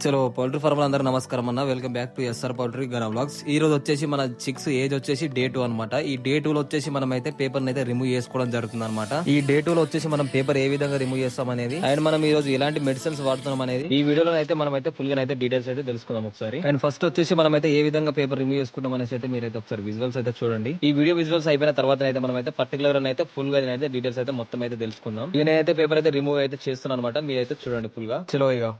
చలో poultry farm అందరూ నమస్కారం అన్న. Welcome back to SR poultry గన వ్లాగ్స్. ఈ రోజు వచ్చేసి మన చిక్స్ ఏజ్ వచ్చేసి డే 2 అనమాట. ఈ డే 2 లో వచ్చేసి మనం అయితే పేపర్ అయితే రిమూవ్ చేసుకోవడం జరుగుతుంది అనమాట. ఈ డే 2 లో వచ్చేసి మనం పేపర్ ఏ విధంగా రిమూవ్ చేస్తాం అనేది అండ్ మనం ఈ రోజు ఎలాంటి మెడిసిన్స్ వాడుతున్నాం అనేది ఈ వీడియోలో అయితే మనం అయితే ఫుల్ గా అయితే డీటెయిల్స్ అయితే తెలుసుకుందాం ఒకసారి. అండ్ ఫస్ట్ వచ్చేసి మనం అయితే ఏ విధంగా పేపర్ రిమూవ్ చేసుకుంటాం అనేసి అయితే మీరైతే ఒకసారి విజువల్స్ అయితే చూడండి. ఈ వీడియో విజువల్స్ అయిపోయిన తర్వాత అయితే మనం అయితే పర్టికులర్ అయితే ఫుల్ గా అయితే డీటెయిల్స్ అయితే మొత్తం అయితే తెలుసుకుందాం. ఇక నేనైతే పేపర్ అయితే రిమూవ్ అయితే చేస్తున్నాను అనమాట. మీరైతే చూడండి ఫుల్ గా. చలో ఇక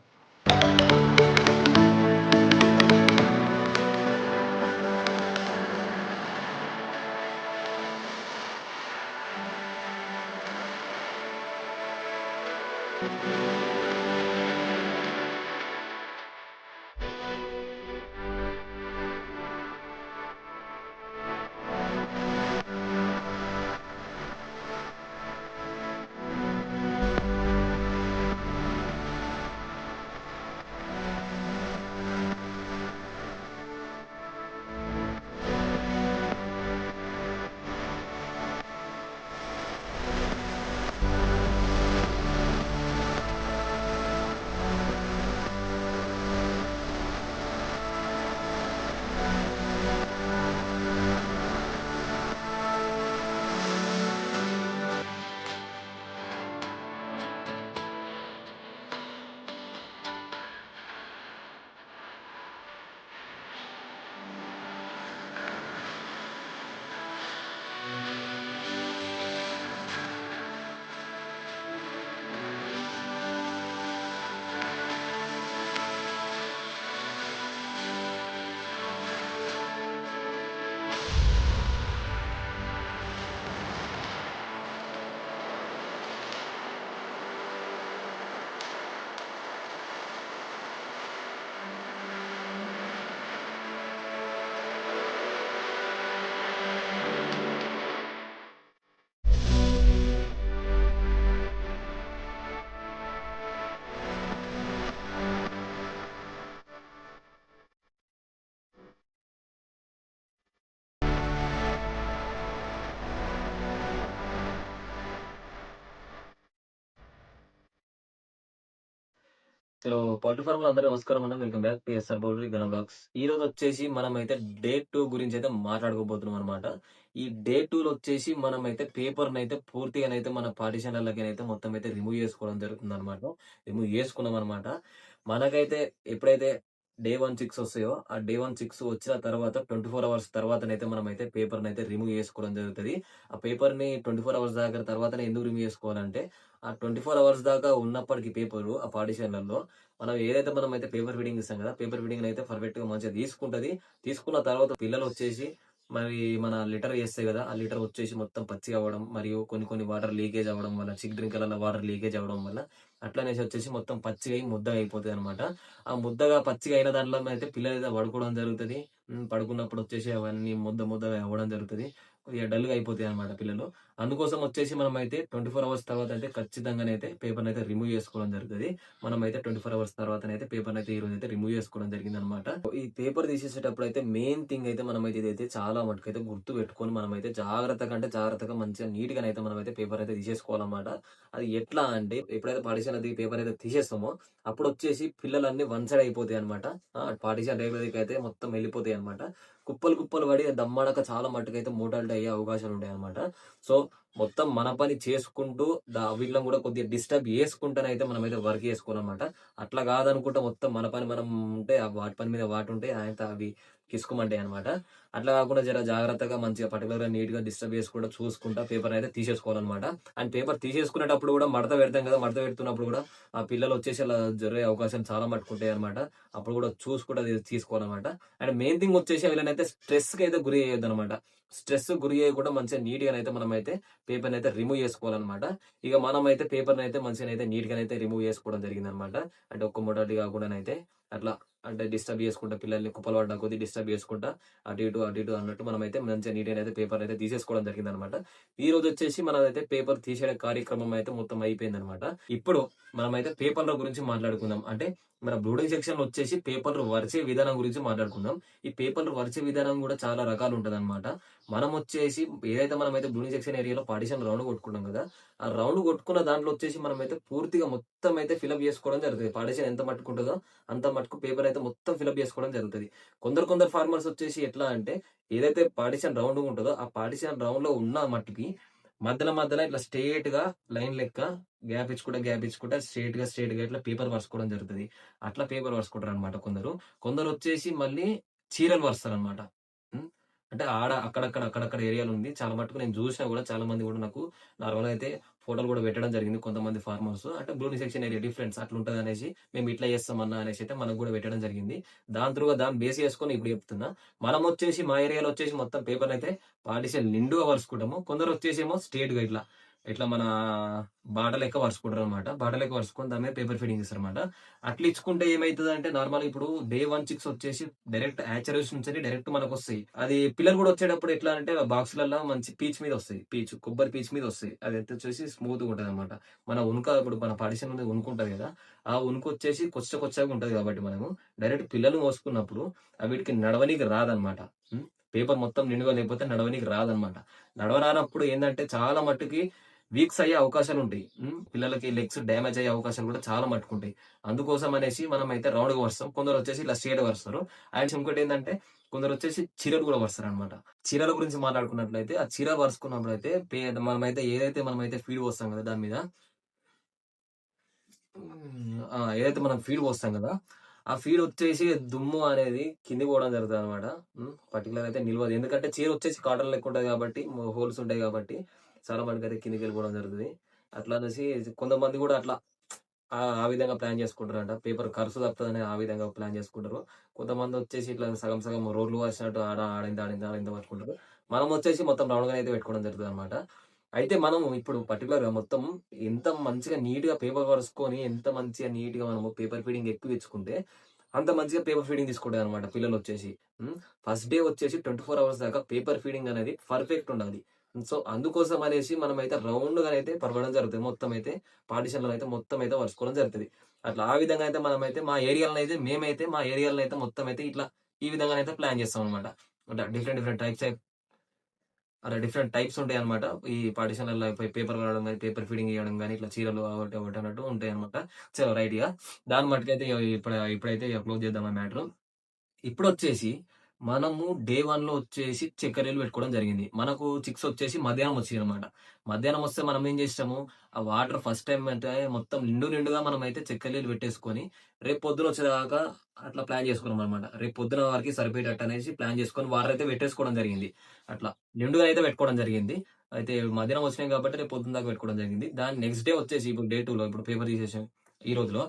సో పౌల్ట్రీ ఫార్మ్ అందరూ నమస్కారం అన్న. Welcome back to SR poultry గన బ్లాగ్స్. ఈ రోజు వచ్చేసి మనం అయితే డే 2 గురించి అయితే మాట్లాడుకోబోతున్నాం అనమాట. ఈ డే 2 లో వచ్చేసి మనం అయితే పేపర్ అయితే పూర్తిగానైతే మన పార్టిషన్లకి అయితే మొత్తం అయితే రిమూవ్ చేసుకోవడం జరుగుతుంది అనమాట. రిమూవ్ చేసుకున్నాం అనమాట. మనకైతే ఎప్పుడైతే డే 1 6 వస్తాయో ఆ డే 1 6 వచ్చిన తర్వాత 24 అవర్స్ తర్వాతనైతే మనం అయితే పేపర్ అయితే రిమూవ్ చేసుకోవడం జరుగుతుంది. ఆ పేపర్ ని 24 అవర్స్ దాకా తర్వాతనే ఎందుకు రిమూవ్ చేసుకోవాలంటే ఆ 24 అవర్స్ దాకా ఉన్నప్పటికీ పేపరు ఆ పార్టిషన్లలో మనం ఏదైతే మనం అయితే పేపర్ ఫీడింగ్ ఇస్తాం కదా, పేపర్ ఫీడింగ్ అయితే పర్ఫెక్ట్ గా మంచిగా తీసుకుంటది. తీసుకున్న తర్వాత పిల్లలు వచ్చేసి మరి మన లిటర్ చేస్తాయి కదా, ఆ లిటర్ వచ్చేసి మొత్తం పచ్చిగా అవ్వడం మరియు కొన్ని కొన్ని వాటర్ లీకేజ్ అవ్వడం వల్ల చిక్ డ్రింకర్ల వాటర్ లీకేజ్ అవ్వడం వల్ల అట్లనేసి వచ్చేసి మొత్తం పచ్చిగా అయి ముద్దగా అయిపోతుంది అనమాట. ఆ ముద్దగా పచ్చిగా అయిన దాంట్లో అయితే పిల్లలు అయితే పడుకోవడం జరుగుతుంది. పడుకున్నప్పుడు వచ్చేసి అవన్నీ ముద్ద ముద్దగా అవ్వడం జరుగుతుంది. కొద్దిగా డల్ గా అయిపోతాయి అనమాట పిల్లలు. అందుకోసం వచ్చేసి మనం అయితే 24 అవర్స్ తర్వాత అయితే ఖచ్చితంగానైతే పేపర్ అయితే రిమూవ్ చేసుకోవడం జరుగుతుంది. మనం అయితే 24 అవర్స్ తర్వాతనైతే పేపర్ అయితే ఈ రోజు అయితే రిమూవ్ చేసుకోవడం జరిగింది అనమాట. ఈ పేపర్ తీసేసేటప్పుడు అయితే మెయిన్ థింగ్ అయితే మనం అయితే ఇదైతే చాలా మటుకు అయితే గుర్తు పెట్టుకొని మనం అయితే జాగ్రత్తగా అంటే జాగ్రత్తగా మంచిగా నీట్ గా అయితే మనం అయితే పేపర్ అయితే తీసేసుకోవాలన్నమాట. అది ఎట్లా అంటే ఎప్పుడైతే పార్టిషన్ అది పేపర్ అయితే తీసేస్తామో అప్పుడు వచ్చేసి పిల్లలన్నీ వన్ సైడ్ అయిపోతాయి అనమాట. పార్టిషన్ రేగులకి అయితే మొత్తం వెళ్ళిపోతాయి అనమాట. కుప్పలు కుప్పలు పడి దమ్మడక చాలా మట్టుకు అయితే మోటాలిటీ అయ్యే అవకాశాలు ఉంటాయి అనమాట. సో మొత్తం మన పని చేసుకుంటూ వీళ్ళని కూడా కొద్దిగా డిస్టర్బ్ చేసుకుంటానైతే మనం అయితే వర్క్ చేసుకోవాలన్నమాట. అట్లా కాదనుకుంటే మొత్తం మన పని మనం ఉంటే వాటి పని మీద వాటి ఉంటే ఆయన అవి కిసుకుమంటాయి అనమాట. అట్లా కాకుండా జర జాగ్రత్తగా మంచిగా పర్టికులర్ గా నీట్ గా డిస్టర్బ్ చేసుకుంటా చూసుకుంటా పేపర్ అయితే తీసేసుకోవాలన్నమాట. అండ్ పేపర్ తీసేసుకునేటప్పుడు కూడా మడత పెడతాం కదా, మడత పెడుతున్నప్పుడు కూడా ఆ పిల్లలు వచ్చేసి అలా జరిగే అవకాశం చాలా మట్టుకుంటాయి అనమాట. అప్పుడు కూడా చూసుకుంటా తీసుకోవాలన్నమాట. అండ్ మెయిన్ థింగ్ వచ్చేసి వీళ్ళనైతే స్ట్రెస్ కి అయితే గురి అయ్యొద్దు అనమాట. స్ట్రెస్ గురి అయ్యకుండా మంచిగా నీట్ గా అయితే మనం అయితే పేపర్ అయితే రిమూవ్ చేసుకోవాలన్నమాట. ఇక మనం అయితే పేపర్ అయితే మంచిగా అయితే నీట్ గా అయితే రిమూవ్ చేసుకోవడం జరిగింది అనమాట. అంటే ఒక్క మొదటి కాకుండా అయితే అట్లా అంటే డిస్టర్బ్ చేసుకుంటా పిల్లల్ని కుప్పలు పడ్డా కొద్ది డిస్టర్బ్ చేసుకుంటా అటు ఇటు అన్నట్టు మనం అయితే మంచిగా నీట్ అయితే పేపర్ అయితే తీసేసుకోవడం జరిగింది అనమాట. ఈ రోజు వచ్చేసి మనమైతే పేపర్ తీసే కార్యక్రమం అయితే మొత్తం అయిపోయింది అనమాట. ఇప్పుడు మనమైతే పేపర్ల గురించి మాట్లాడుకుందాం. అంటే మన బ్లూడింగ్ సెక్షన్ లో వచ్చేసి పేపర్లు వరిచే విధానం గురించి మాట్లాడుకుందాం. ఈ పేపర్లు వరిచే విధానం కూడా చాలా రకాలు ఉంటది అనమాట. మనం వచ్చేసి ఏదైతే మనమైతే బ్లూడింగ్ సెక్షన్ ఏరియాలో పార్టిషన్ రౌండ్ కొట్టుకుంటాం కదా, ఆ రౌండ్ కొట్టుకున్న దాంట్లో వచ్చేసి మనమైతే పూర్తిగా మొత్తం అయితే ఫిల్అప్ చేసుకోవడం జరుగుతుంది. పార్టిషన్ ఎంత మట్టుకుంటుందో అంత మటుకు పేపర్ అయితే మొత్తం ఫిలప్ చేసుకోవడం జరుగుతది. కొందరు ఫార్మర్స్ వచ్చేసి ఎట్లా అంటే ఏదైతే పార్టిషన్ రౌండ్‌గా ఉంటదో, ఆ పార్టిషన్ రౌండ్‌లో ఉన్న మట్టికి మధ్యలో ఇట్లా స్ట్రెయిట్‌గా లైన్ లెక్క గ్యాప్ ఇచ్చుకుంటా స్ట్రెయిట్‌గా ఇట్లా పేపర్ పరుచుకోవడం జరుగుతది. అట్లా పేపర్ పరుచుకుంటారనమాట కొందరు. కొందరొచ్చేసి మళ్ళీ చీరలు పరుస్తారనమాట. హ్మ్. అంటే అక్కడక్కడ ఏరియాలుంది. చాలా మటుకు నేను జూసినా గూడా చాలా మంది గూడా నాకు నార్మల్‌గా అయితే ఫోటోలు గూడా పెట్టడం జరిగింది. కొంతమంది ఫార్మర్స్ అంటే బ్లూని సెక్షన్ ఏరియా డిఫరెన్స్ అట్లుంటదనేసి మేము ఇట్లా చేస్తామన్నా అనేసైతే మనకు గూడా పెట్టడం జరిగింది. దాన్ని బేస్ చేసుకొని ఇప్పుడు చెప్తున్నా. మనమొచ్చేసి మా ఏరియాలో వచ్చేసి మొత్తం పేపర్‌నయితే పార్టిషన్ నిండుగా పరుచుకుంటాము. కొందరొచ్చేసేమో స్ట్రెయిట్‌గా ఇట్లా మన బాట లెక్క పరుచుకుంటారనమాట. బాట లెక్క పరుచుకొని దాని మీద పేపర్ ఫీడింగ్ ఇస్తారనమాట. అట్లా ఇచ్చుకుంటే ఏమైతదంటే నార్మల్‌గా ఇప్పుడు డే 1 చిక్స్ వచ్చేసి డైరెక్ట్ హ్యాచరీస్ నుంచెల్లి డైరెక్ట్ మనకొస్తాయి. అది పిల్లలు గూడా వచ్చేటప్పుడు ఎట్లా అంటే బాక్సులల్ల మంచి పీచ్ మీద వస్తాయి. కొబ్బరి పీచ్ మీద వస్తాయి. అదైతే వచ్చేసి స్మూత్‌గా ఉంటదనమాట. ఇప్పుడు మన పాడిషన్ మీద ఉనుకుంటది గదా! ఆ ఉనుకొచ్చేసి కొచ్చగా ఉంటది గాబట్టి మనము డైరెక్ట్ పిల్లలు మోసుకున్నప్పుడు వీటికి నడవనీకి రాదనమాట. హ్మ్. పేపర్ మొత్తం నిండుగా లేకపోతే నడవనీకి రాదనమాట. నడవరానప్పుడు ఏందంటే చాలా మట్టుకి వీక్స్ అయ్యే అవకాశాలుంటాయి. పిల్లలకి లెగ్స్ డ్యామేజ్ అయ్యే అవకాశాలు గూడా చాలా మట్టుకుంటాయి. అందుకోసం అనేసి మనమైతే రౌండ్‌గా పరుస్తాం. కొందరొచ్చేసి ఇలా స్ట్రెయిట్‌గా పరుస్తారు. అండ్ ఇంకోటేందంటే కొందరొచ్చేసి చీరలు గూడా పరుస్తారనమాట. చీరల గురించి మాట్లాడుకున్నట్లయితే, ఆ చీర పరుచుకున్నప్పుడైతే మనమైతే ఫీడ్ పోస్తాం గదా! దాని మీద ఏదైతే మనం ఫీడ్ పోస్తాం గదా! ఆ ఫీడ్ వచ్చేసి దుమ్ము అనేది కిందకి పోవడం జరుగుతదనమాట. పర్టిక్యులర్ అయితే నిల్వదు. ఎందుకంటే చీరొచ్చేసి కాటన్ లెక్క ఉంటది గాబట్టి, హోల్స్ ఉంటాయి గాబట్టి, చాలా మటుకైతే కిందకెళ్ళిపోవడం జరుగుతది. అట్లా అనేసి కొంతమంది గూడా అట్లా ఆ విధంగా ప్లాన్ చేసుకుంటారంట. పేపర్ ఖర్చు తప్పుతదని ఆ విధంగా ప్లాన్ చేసుకుంటారు. కొంతమందొచ్చేసి ఇట్లా సగం రోడ్లు వాసినట్టు ఆడింత పట్టుకుంటారు. మనమొచ్చేసి మొత్తం రౌండ్‌గా అయితే పెట్టుకోవడం జరుగుతదనమాట. అయితే మనం ఇప్పుడు పర్టిక్యులర్‌గా మొత్తం ఎంత మంచిగా నీట్‌గా పేపర్ పరుసుకొని, ఎంత మంచిగా నీట్‌గా మనము పేపర్ ఫీడింగ్ ఎక్కువ తెచ్చుకుంటే, అంత మంచిగా పేపర్ ఫీడింగ్ తీసుకుంటారనమాట పిల్లలొచ్చేసి. హ్మ్. ఫస్ట్ డే వచ్చేసి 24 అవర్స్ దాకా పేపర్ ఫీడింగ్ అనేది పర్ఫెక్ట్ ఉండాలి. సో, అందుకోసం అనేసి మనమైతే రౌండ్‌గానైతే పరవడం జరుగుతది. పార్టిషన్‌లో అయితే మొత్తం అయితే పరుచుకోవడం జరుగుతది. అట్లా ఆ విధంగా అయితే మనమైతే మా ఏరియాలో అయితే మొత్తం అయితే ఇట్లా ఈ విధంగానైతే ప్లాన్ చేస్తామనమాట. అంటే డిఫరెంట్ డిఫరెంట్ టైప్స్ ఉంటాయన్నమాట. ఈ పార్టిషన్‌లలో పేపర్ వాడడం గాని, పేపర్ ఫీడింగ్ ఇయ్యడం గాని, ఇట్లా చీరలు ఒకటి అన్నట్టు ఉంటాయన్నమాట. రైట్ ఇగ. దాని మట్టుకైతే ఇప్పుడైతే క్లోజ్ చేద్దాం ఆ మ్యాటరు. ఇప్పుడొచ్చేసి మనము డే 1లో వచ్చేసి చక్కెరలు పెట్టుకోవడం జరిగింది. మనకు చిక్స్ వచ్చేసి మధ్యాహ్నం వచ్చినియనమాట. మధ్యాహ్నం వస్తే మనం ఏం చేసినాము, ఆ వాటర్ ఫస్ట్ టైమ్ అంటే మొత్తం నిండుగా మనమైతే చక్కెరలు పెట్టేసుకొని, రేపు పొద్దున వచ్చేదాకా అట్లా ప్లాన్ చేసుకున్నామనమాట. రేపు పొద్దున వరకి సరిపోయేటట్టు అనేసి ప్లాన్ చేసుకొని వాటర్ అయితే పెట్టేసుకోవడం జరిగింది. అట్లా నిండుగా అయితే పెట్టుకోవడం జరిగింది. అయితే మధ్యాహ్నం వచ్చినాయి కాబట్టి రేపు పొద్దున దాకా పెట్టుకోవడం జరిగింది. దాని నెక్స్ట్ డే వచ్చేసి ఇప్పుడు డే 2లో ఇప్పుడు పేపర్ తీసేసాం ఈ రోజులో.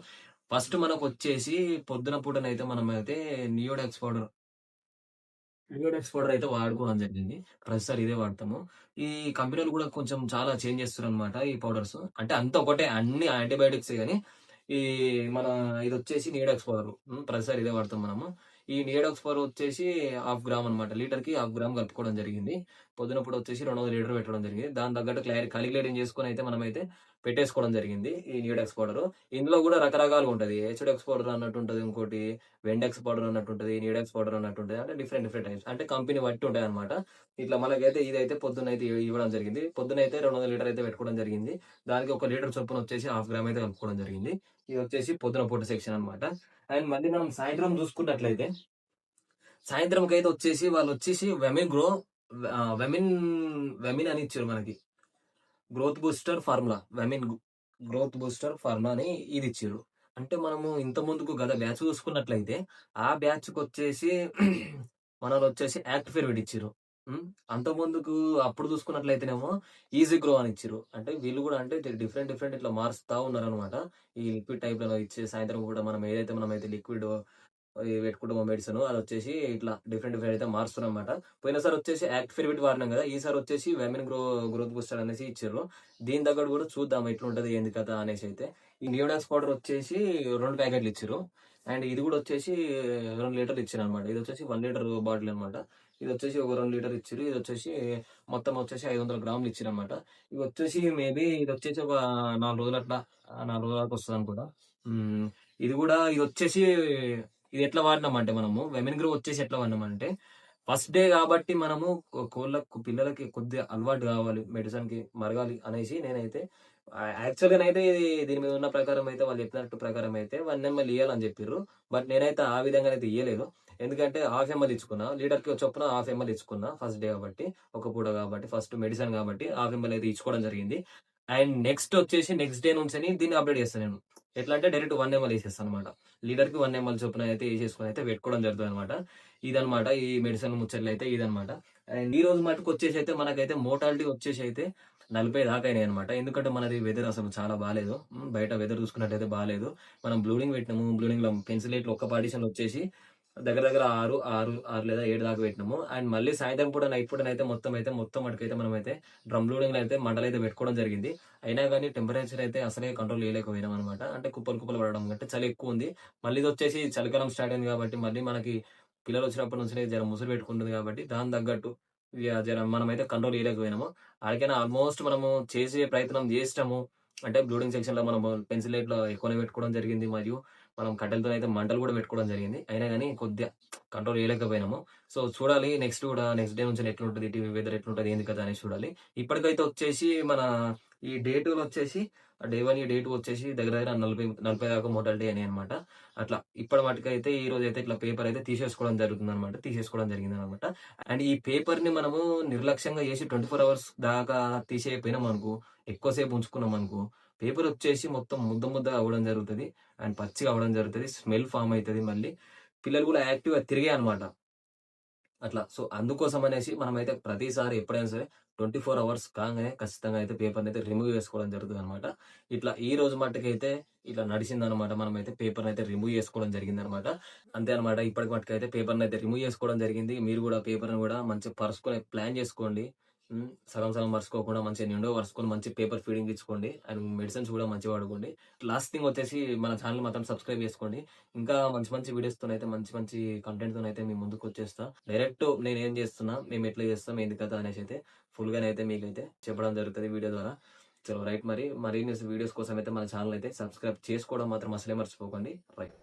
ఫస్ట్ మనకొచ్చేసి పొద్దున పూటనైతే మనమైతే నియోడాక్స్ పౌడర్ నియోడాక్స్ పౌడర్ అయితే వాడుకోవడం జరిగింది. ప్రతిసారి ఇదే వాడతాము. ఈ కంపెనీలు గూడా కొంచెం చాలా చేంజ్ చేస్తుర్రనమాట ఈ పౌడర్స్. అంటే అంతా ఒకటే అన్ని యాంటీబయోటిక్సే గాని, ఈ మన ఇదొచ్చేసి నియోడాక్స్ పౌడర్. ప్రతిసారి ఇదే వాడతాం మనము. ఈ నియోడాక్స్ పౌడర్ వచ్చేసి హాఫ్ గ్రామ్ అనమాట. లీటర్‌కి హాఫ్ గ్రామ్ కలుపుకోవడం జరిగింది. పొద్దున పూట వచ్చేసి 200 లీటర్ పెట్టడం జరిగింది. దానికి తగ్గట్టు కాలిక్యులేటింగ్ చేసుకొనైతే మనమైతే పెట్టేసుకోవడం జరిగింది. ఈ నియోడాక్స్ పౌడరు. ఇందులో గూడా రకరకాలుగా ఉంటది. హెచ్‌డెక్స్ పౌడర్ అన్నట్టుంటది. ఇంకోటి వెండెక్స్ పౌడర్ అన్నట్టుంటది. నియోడాక్స్ పౌడర్ అన్నట్టుంటది. అంటే డిఫరెంట్ టైప్స్. అంటే కంపెనీ బట్టి ఉంటాయన్నమాట. ఇట్లా మనకైతే ఇదైతే పొద్దున్నైతే ఇవ్వడం జరిగింది. పొద్దునైతే 200 లీటర్ అయితే పెట్టుకోవడం జరిగింది. దానికి ఒక లీటర్ చొప్పున వచ్చేసి హాఫ్ గ్రామ్ అయితే కలుపుకోవడం జరిగింది. ఇదొచ్చేసి పొద్దున పూట సెక్షన్ అన్నమాట. అండ్ మళ్ళీ మనం సాయంత్రం చూసుకున్నట్లయితే, సాయంత్రంకైతే వచ్చేసి వాళ్ళొచ్చేసి వెమిన్ వెమిన్ అని ఇచ్చారు మనకి. Growth booster formula. Growth booster formula అని ఇదిచ్చిర్రు. అంటే మనము ఇంత ముందుకు గత బ్యాచ్ చూసుకున్నట్లయితే, ఆ బ్యాచ్‌కొచ్చేసి మనోళ్ళొచ్చేసి యాక్ట్ ఫెర్విట్ ఇచ్చిర్రు. హ్మ్. అంతకుముందుకు అప్పుడు చూసుకున్నట్లయితేనేమో ఈజీ గ్రో అని ఇచ్చిర్రు. అంటే వీళ్ళు గూడా అంటే డిఫరెంట్ ఇట్లా మారుస్తా ఉన్నారనమాట. ఈ లిక్విడ్ టైప్‌లలో ఇచ్చి సాయంత్రం పూట మనమైతే లిక్విడ్ పెట్టుకుంటామో మెడిసిను అదొచ్చేసి ఇట్లా డిఫరెంట్ అయితే మారుస్తున్నారనమాట. పోయినసారి వచ్చేసి యాక్ట్ ఫెర్విట్ వాడినాం గదా! ఈసారి వచ్చేసి గ్రోత్ బూస్టర్ అనేసి ఇచ్చిర్రు. దీని తగ్గట్టు గూడా చూద్దాం ఎట్లుంటది ఏంది కథ అనేసైతే. ఈ నియోడాక్స్ పౌడర్ వచ్చేసి 2 ప్యాకెట్లు ఇచ్చిర్రు. అండ్ ఇది గూడా వచ్చేసి 2 లీటర్లు ఇచ్చిరనమాట. ఇదొచ్చేసి 1 లీటర్ బాటిల్ అనమాట. ఇదొచ్చేసి ఒక 2 లీటర్ ఇచ్చిర్రు. ఇదొచ్చేసి మొత్తం వచ్చేసి 500 గ్రాములు ఇచ్చిరనమాట. ఇవొచ్చేసి మేబీ ఇదొచ్చేసి ఒక 4 రోజులు అట్లా 4 రోజుల దాకా వస్తదనుకుంటా. హ్మ్. ఇదొచ్చేసి ఇది ఎట్లా వాడినామంటే మనము వెమెన్ గ్రో వచ్చేసి ఎట్లా వాడినామంటే, ఫస్ట్ డే గాబట్టి మనము పిల్లలకి కొద్దిగా అలవాటు గావాలి. మెడిసిన్‌కి మరగాలి అనేసి నేనైతే యాక్చువల్‌గానైతే ఇది దీని మీద ఉన్న ప్రకారం అయితే వాళ్ళు చెప్పినట్టు ప్రకారం అయితే 1 ఎంఎల్ ఇయ్యాలని చెప్పిర్రు. బట్ నేనైతే ఆ విధంగా అయితే ఇయ్యలేదు. ఎందుకంటే హాఫ్ ఎంఎల్ ఇచ్చుకున్నా. లీటర్‌కి చొప్పున హాఫ్ ఎంఎల్ ఇచ్చుకున్నా. ఫస్ట్ డే కాబట్టి, ఒక పూట కాబట్టి, ఫస్ట్ మెడిసిన్ కాబట్టి హాఫ్ ఎంఎల్ అయితే ఇచ్చుకోవడం జరిగింది. అండ్ నెక్స్ట్ డే నుంచని దీన్ని అప్‌డేట్ చేస్తా నేను. ఎట్లా అంటే డైరెక్ట్ 1 ఎంఎల్ ఏసేస్తాననమాట. లీటర్‌కి 1 ఎంఎల్ చొప్పున అయితే ఏసేసుకొని అయితే పెట్టుకోవడం జరుగుతదనమాట. ఇదనమాట ఈ మెడిసిన్ ముచ్చట్లయితే ఇదనమాట. అండ్ ఈ రోజు మటుకొచ్చేసి అయితే మనకైతే మోర్టాలిటీ వచ్చేసి అయితే 40 దాకా అయినాయనమాట. ఎందుకంటే మనది వెదర్ అసలు చాలా బాలేదు. బయట వెదర్ చూసుకున్నట్టయితే బాలేదు. మనం బ్లూడింగ్ పెట్టినాము. బ్లూడింగ్‌లో పెన్సిలేట్లు ఒక్క పార్టిషన్ వచ్చేసి దగ్గర దగ్గర 6 లేదా 7 దాకా పెట్టినాము. అండ్ మళ్ళీ సాయంత్రం పూట నైట్ పూటనైతే మొత్తం మటుకైతే మనమైతే డ్రమ్ బ్లూడింగ్‌లో అయితే మంటలైతే పెట్టుకోవడం జరిగింది. అయినా గాని టెంపరేచర్ అయితే అసలే కంట్రోల్ చేయలేకపోయినామనమాట. అంటే కుప్పలు కుప్పలు పడడం అంటే చలి ఎక్కువుంది. మళ్ళీ ఇదొచ్చేసి చలికాలం స్టార్ట్ అయింది కాబట్టి మళ్ళీ మనకి పిల్లలొచ్చినప్పటి నుంచినే జర ముసురు పెట్టుకుంటుంది కాబట్టి దానికి తగ్గట్టు ఇగ జర మనమైతే కంట్రోల్ చేయలేకపోయినాము. ఆడికైనా ఆల్మోస్ట్ మనము చేసే ప్రయత్నం చేసినాము. అంటే బ్లూడింగ్ సెక్షన్‌లో మనము పెన్సిలేట్‌లో ఎక్కువనే పెట్టుకోవడం జరిగింది. మరియు మనం కట్టెలతోనైతే మంటలు కూడా పెట్టుకోవడం జరిగింది. అయినా గాని కొద్దిగా కంట్రోల్ చేయలేకపోయినాము. సో, చూడాలి నెక్స్ట్ డే నుంచి ఎట్లుంటది, వెదర్ ఎట్లుంటది, ఏంది కథ అనేసి చూడాలి. ఇప్పటికైతే వచ్చేసి మన ఈ డే 2లో వచ్చేసి డే 1, డే 2 వచ్చేసి దగ్గర దగ్గర 40 దాకా మోర్టాలిటీ అయినాయన్నమాట. అట్లా ఇప్పటి మటుకైతే ఈ రోజైతే ఇట్లా పేపర్ అయితే తీసేసుకోవడం జరుగుతుందన్నమాట. తీసేసుకోవడం జరిగిందన్నమాట. అండ్ ఈ పేపర్‌ని మనము నిర్లక్ష్యంగా చేసి 24 అవర్స్ దాకా తీసేయకపోయినామనుకో, ఎక్కువ సేపు ఉంచుకున్నామనుకో, పేపర్ వచ్చేసి మొత్తం ముద్ద ముద్ద అవ్వడం జరుగుతది. అండ్ పచ్చిగా అవ్వడం జరుగుతది. స్మెల్ ఫార్మ్ అయితది మళ్ళీ. పిల్లలు కూడా యాక్టివ్‌గా తిరిగాయన్నమాట. అట్లా. సో, అందుకోసం అనేసి మనమైతే ప్రతిసారి ఎప్పుడైనా సరే 24 అవర్స్ కాంగానే ఖచ్చితంగా అయితే పేపర్‌నైతే రిమూవ్ చేసుకోవడం జరుగుతదనమాట. ఇట్లా ఈ రోజు మట్టుకైతే ఇట్లా నడిచిందనమాట. మనమైతే పేపర్‌నైతే రిమూవ్ చేసుకోవడం జరిగిందనమాట. అంతే అనమాట. ఇప్పటి మట్టుకైతే పేపర్‌నైతే రిమూవ్ చేసుకోవడం జరిగింది. మీరు గూడా పేపర్‌ని గూడా మంచిగా పరుచుకునే ప్లాన్ జేసుకోండి. సగం సగం పరుచుకోకుండా మంచిగా నిండుగా పరుచుకొని మంచి పేపర్ ఫీడింగ్ ఇచ్చుకోండి. అండ్ మెడిసిన్స్ గూడా మంచిగా వాడుకోండి. లాస్ట్ థింగ్ వచ్చేసి మన ఛానెల్ మాత్రం సబ్స్క్రైబ్ చేసుకోండి. ఇంకా మంచి మంచి వీడియోస్‌తోనైతే మంచి మంచి కంటెంట్‌తోనైతే మీ ముందుకొచ్చేస్తా. డైరెక్ట్ నేనేం జేస్తున్నా, మేమెట్లా జేస్తాం, ఏంది కథ అనేసైతే ఫుల్‌గానైతే మీకైతే చెప్పడం జరుగుతది వీడియో ద్వారా. సో, రైట్ మరి. మరిన్ని వీడియోస్ కోసమైతే మన ఛానెల్ అయితే సబ్స్క్రైబ్ చేసుకోవడం మాత్రం అసలే మర్చిపోకండి. రైట్.